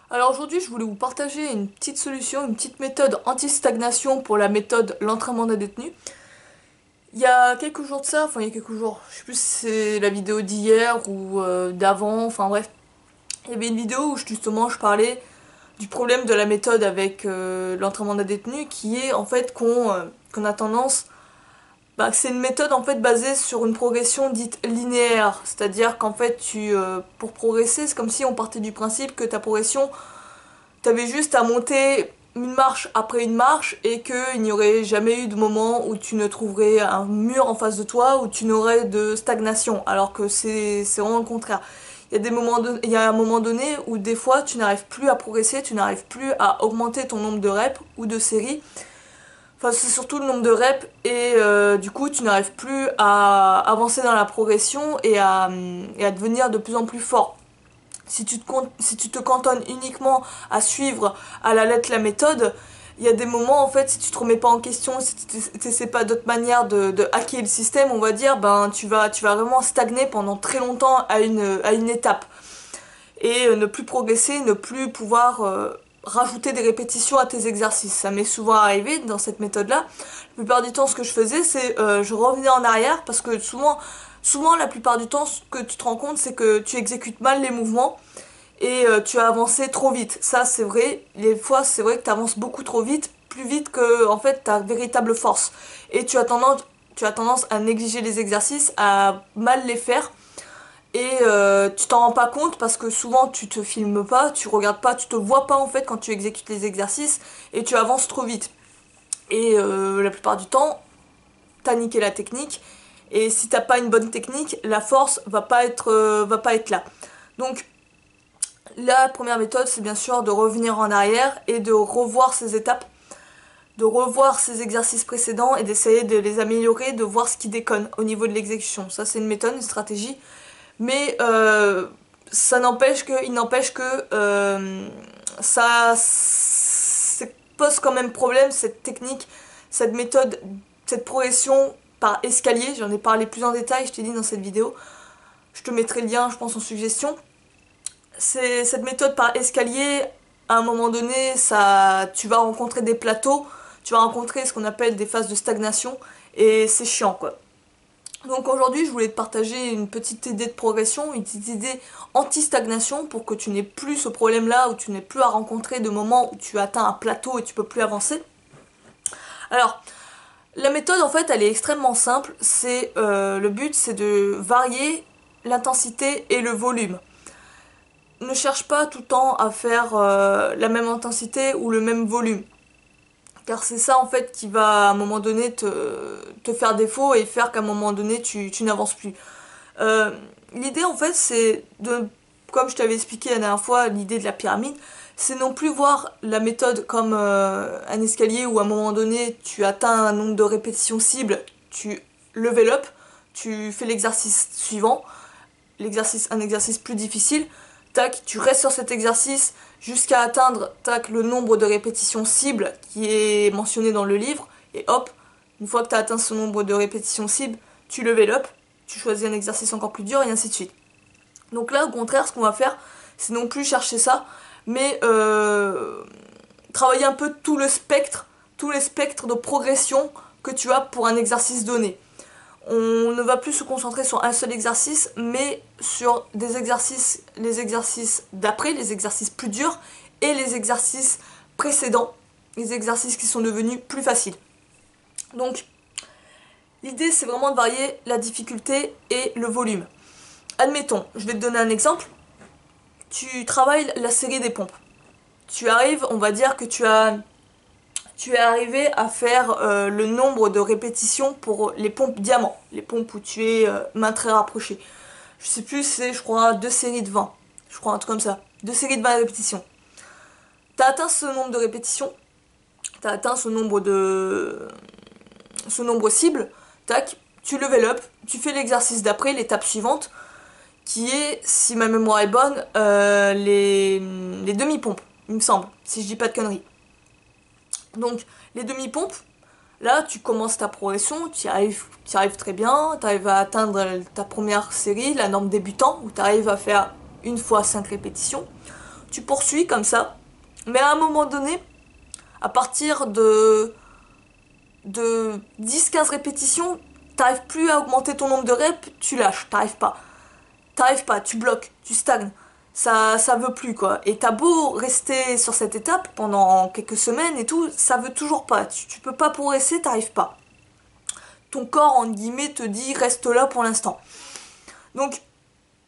Alors aujourd'hui, je voulais vous partager une petite solution, une petite méthode anti-stagnation pour la méthode l'entraînement des détenus. Il y a quelques jours de ça, enfin il y a quelques jours, je sais plus si c'est la vidéo d'hier ou d'avant, enfin bref. Il y avait une vidéo où justement je parlais du problème de la méthode avec l'entraînement des détenus qui est en fait qu'on a tendance, que c'est une méthode en fait basée sur une progression dite linéaire. C'est-à-dire qu'en fait pour progresser, c'est comme si on partait du principe que ta progression t'avais juste à monter une marche après une marche et qu'il n'y aurait jamais eu de moment où tu ne trouverais un mur en face de toi, où tu n'aurais de stagnation, alors que c'est vraiment le contraire. Il y a un moment donné où des fois tu n'arrives plus à progresser, tu n'arrives plus à augmenter ton nombre de reps ou de séries. Enfin, c'est surtout le nombre de reps et du coup tu n'arrives plus à avancer dans la progression et à devenir de plus en plus fort. Si tu te cantonnes uniquement à suivre à la lettre la méthode, il y a des moments en fait, si tu te remets pas en question, si tu n'essaies pas d'autres manières de hacker le système, on va dire, ben tu vas vraiment stagner pendant très longtemps à une étape. Et ne plus progresser, ne plus pouvoir rajouter des répétitions à tes exercices. Ça m'est souvent arrivé dans cette méthode-là. La plupart du temps, ce que je faisais, c'est je revenais en arrière parce que souvent, la plupart du temps, ce que tu te rends compte, c'est que tu exécutes mal les mouvements et tu as avancé trop vite. Ça, c'est vrai. Les fois, c'est vrai que tu avances beaucoup trop vite, plus vite que en fait ta véritable force. Et tu as tendance à négliger les exercices, à mal les faire. Et tu t'en rends pas compte parce que souvent tu te filmes pas, tu regardes pas, tu te vois pas en fait quand tu exécutes les exercices et tu avances trop vite. Et la plupart du temps, t'as niqué la technique. Et si t'as pas une bonne technique, la force va pas être là. Donc la première méthode, c'est bien sûr de revenir en arrière et de revoir ces étapes, de revoir ces exercices précédents et d'essayer de les améliorer, de voir ce qui déconne au niveau de l'exécution. Ça, c'est une méthode, une stratégie. Mais il n'empêche que ça pose quand même problème, cette technique, cette méthode, cette progression par escalier. J'en ai parlé plus en détail, je t'ai dit dans cette vidéo. Je te mettrai le lien, je pense, en suggestion. C'est cette méthode par escalier, à un moment donné, tu vas rencontrer des plateaux, tu vas rencontrer ce qu'on appelle des phases de stagnation, et c'est chiant, quoi. Donc aujourd'hui, je voulais te partager une petite idée de progression, une petite idée anti-stagnation pour que tu n'aies plus ce problème-là, où tu n'aies plus à rencontrer de moments où tu atteins un plateau et tu peux plus avancer. Alors, la méthode, en fait, elle est extrêmement simple. Le but, c'est de varier l'intensité et le volume. Ne cherche pas tout le temps à faire la même intensité ou le même volume. Car c'est ça en fait qui va à un moment donné te faire défaut et faire qu'à un moment donné tu n'avances plus. Euh, L'idée en fait c'est de, comme je t'avais expliqué la dernière fois, l'idée de la pyramide, c'est non plus voir la méthode comme un escalier où à un moment donné tu atteins un nombre de répétitions cibles, tu level up, tu fais l'exercice suivant, un exercice plus difficile, tac, tu restes sur cet exercice jusqu'à atteindre, tac, le nombre de répétitions cibles qui est mentionné dans le livre, et hop, une fois que tu as atteint ce nombre de répétitions cibles, tu level up, tu choisis un exercice encore plus dur, et ainsi de suite. Donc là, au contraire, ce qu'on va faire, c'est non plus chercher ça, mais travailler un peu tous les spectres de progression que tu as pour un exercice donné. On ne va plus se concentrer sur un seul exercice, mais sur les exercices d'après, les exercices plus durs et les exercices précédents, les exercices qui sont devenus plus faciles. Donc, l'idée c'est vraiment de varier la difficulté et le volume. Admettons, je vais te donner un exemple. Tu travailles la série des pompes. Tu arrives, on va dire que tu es arrivé à faire le nombre de répétitions pour les pompes diamants, les pompes où tu es main très rapprochée. Je sais plus, c'est je crois 2 séries de 20, je crois un truc comme ça, 2 séries de 20 répétitions. T'as atteint ce nombre de répétitions, t'as atteint ce nombre cible, tac, tu level up, tu fais l'exercice d'après, l'étape suivante, qui est, si ma mémoire est bonne, les demi-pompes, il me semble, si je dis pas de conneries. Donc, les demi-pompes, là, tu commences ta progression, tu y arrives très bien, tu arrives à atteindre ta première série, la norme débutant, où tu arrives à faire une fois 5 répétitions. tu poursuis comme ça, mais à un moment donné, à partir de 10-15 répétitions, t'arrives plus à augmenter ton nombre de reps, tu lâches, t'arrives pas, tu bloques, tu stagnes. Ça veut plus quoi. Et t'as beau rester sur cette étape pendant quelques semaines et tout, ça veut toujours pas. Tu peux pas progresser, t'arrives pas. Ton corps, en guillemets, te dit reste là pour l'instant. Donc,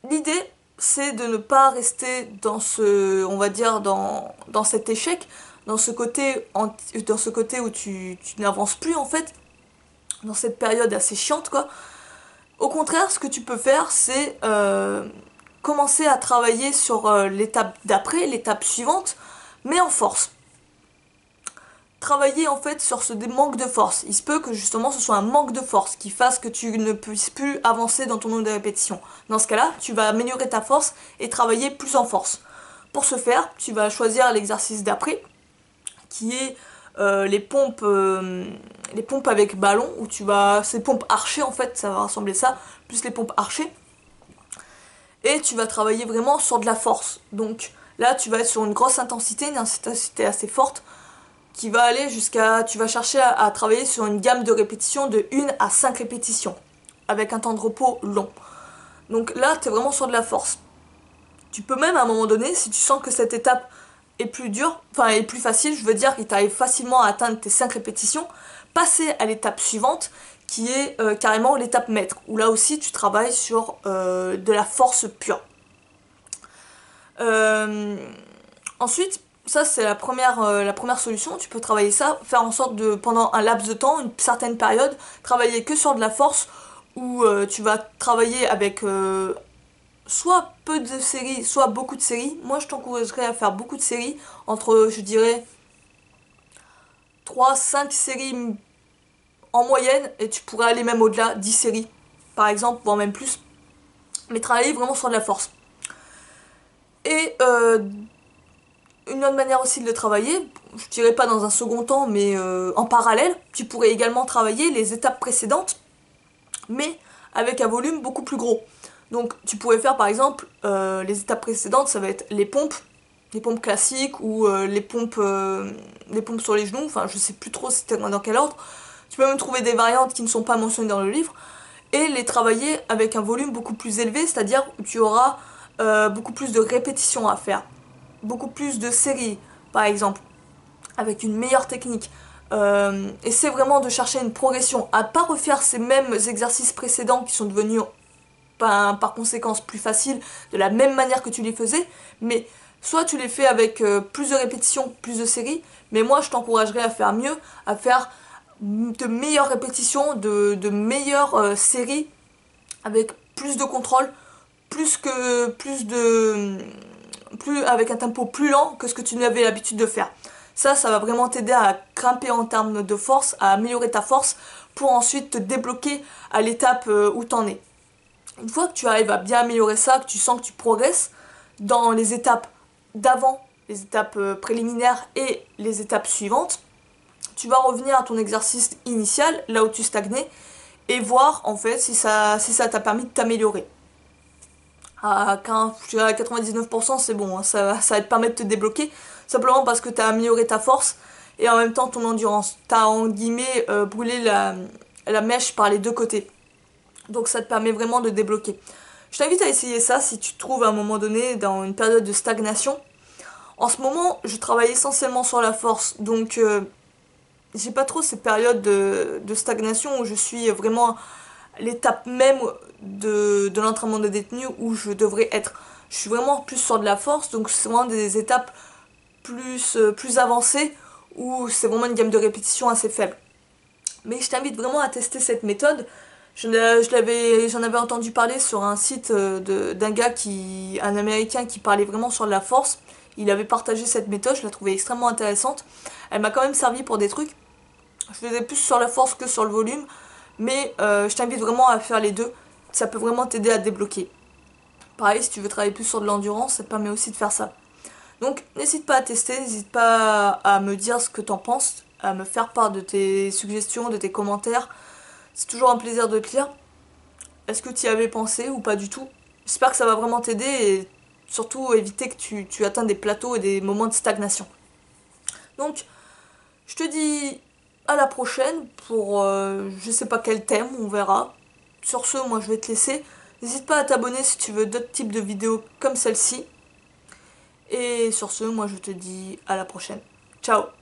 l'idée, c'est de ne pas rester dans ce, on va dire, dans cet échec, dans ce côté où tu n'avances plus en fait, dans cette période assez chiante quoi. Au contraire, ce que tu peux faire, c'est commencer à travailler sur l'étape d'après, l'étape suivante, mais en force. Travailler en fait sur ce manque de force. Il se peut que justement ce soit un manque de force qui fasse que tu ne puisses plus avancer dans ton nombre de répétitions. Dans ce cas-là, tu vas améliorer ta force et travailler plus en force. Pour ce faire, tu vas choisir l'exercice d'après, qui est les pompes avec ballon, où tu vas, ces pompes archées en fait, ça va ressembler ça, plus les pompes archées. Et tu vas travailler vraiment sur de la force. Donc là, tu vas être sur une grosse intensité, une intensité assez forte, qui va aller jusqu'à... Tu vas chercher à travailler sur une gamme de répétitions de 1 à 5 répétitions, avec un temps de repos long. Donc là, tu es vraiment sur de la force. Tu peux même à un moment donné, si tu sens que cette étape est plus dure, enfin est plus facile, je veux dire que tu arrives facilement à atteindre tes 5 répétitions, passer à l'étape suivante, qui est carrément l'étape maître, où là aussi tu travailles sur de la force pure. Ensuite, ça c'est la première solution, tu peux travailler ça, faire en sorte de, pendant un laps de temps, une certaine période, travailler que sur de la force, où tu vas travailler avec soit peu de séries, soit beaucoup de séries. Moi je t'encouragerais à faire beaucoup de séries, entre je dirais 3-5 séries en moyenne, et tu pourrais aller même au-delà, 10 séries par exemple, voire même plus, mais travailler vraiment sur de la force. Et une autre manière aussi de le travailler, je dirais pas dans un second temps, mais en parallèle, tu pourrais également travailler les étapes précédentes, mais avec un volume beaucoup plus gros. Donc tu pourrais faire par exemple, les étapes précédentes, ça va être les pompes classiques, ou les pompes sur les genoux, enfin je sais plus trop c'était dans quel ordre. Tu peux même trouver des variantes qui ne sont pas mentionnées dans le livre, et les travailler avec un volume beaucoup plus élevé, c'est-à-dire que tu auras beaucoup plus de répétitions à faire, beaucoup plus de séries par exemple, avec une meilleure technique. Essaie vraiment de chercher une progression, à pas refaire ces mêmes exercices précédents qui sont devenus par conséquence plus faciles de la même manière que tu les faisais, mais soit tu les fais avec plus de répétitions, plus de séries, mais moi je t'encouragerais à faire mieux, à faire de meilleures répétitions, de meilleures séries, avec plus de contrôle, avec un tempo plus lent que ce que tu n'avais l'habitude de faire. Ça va vraiment t'aider à grimper en termes de force, à améliorer ta force, pour ensuite te débloquer à l'étape où t'en es. Une fois que tu arrives à bien améliorer ça, que tu sens que tu progresses dans les étapes d'avant, les étapes préliminaires et les étapes suivantes, tu vas revenir à ton exercice initial, là où tu stagnais, et voir en fait si ça t'a permis de t'améliorer. À 99% c'est bon, hein, ça va te permettre de te débloquer, simplement parce que tu as amélioré ta force et en même temps ton endurance. Tu as en guillemets brûlé la mèche par les deux côtés. Donc ça te permet vraiment de débloquer. Je t'invite à essayer ça si tu te trouves à un moment donné dans une période de stagnation. En ce moment, je travaille essentiellement sur la force, donc j'ai pas trop ces périodes de stagnation où je suis vraiment l'étape même de l'entraînement de détenu où je devrais être. Je suis vraiment plus sur de la force, donc c'est vraiment des étapes plus avancées où c'est vraiment une gamme de répétitions assez faible. Mais je t'invite vraiment à tester cette méthode. J'en avais entendu parler sur un site d'un gars un américain qui parlait vraiment sur de la force. Il avait partagé cette méthode, je la trouvais extrêmement intéressante. Elle m'a quand même servi pour des trucs. Je faisais plus sur la force que sur le volume, mais je t'invite vraiment à faire les deux. Ça peut vraiment t'aider à débloquer. Pareil, si tu veux travailler plus sur de l'endurance, ça te permet aussi de faire ça. Donc n'hésite pas à tester, n'hésite pas à me dire ce que t'en penses, à me faire part de tes suggestions, de tes commentaires. C'est toujours un plaisir de te lire. Est-ce que tu y avais pensé ou pas du tout? J'espère que ça va vraiment t'aider, et surtout éviter que tu atteignes des plateaux et des moments de stagnation. Donc, je te dis à la prochaine pour je sais pas quel thème, on verra. Sur ce, moi je vais te laisser. N'hésite pas à t'abonner si tu veux d'autres types de vidéos comme celle-ci. Et sur ce, moi je te dis à la prochaine. Ciao!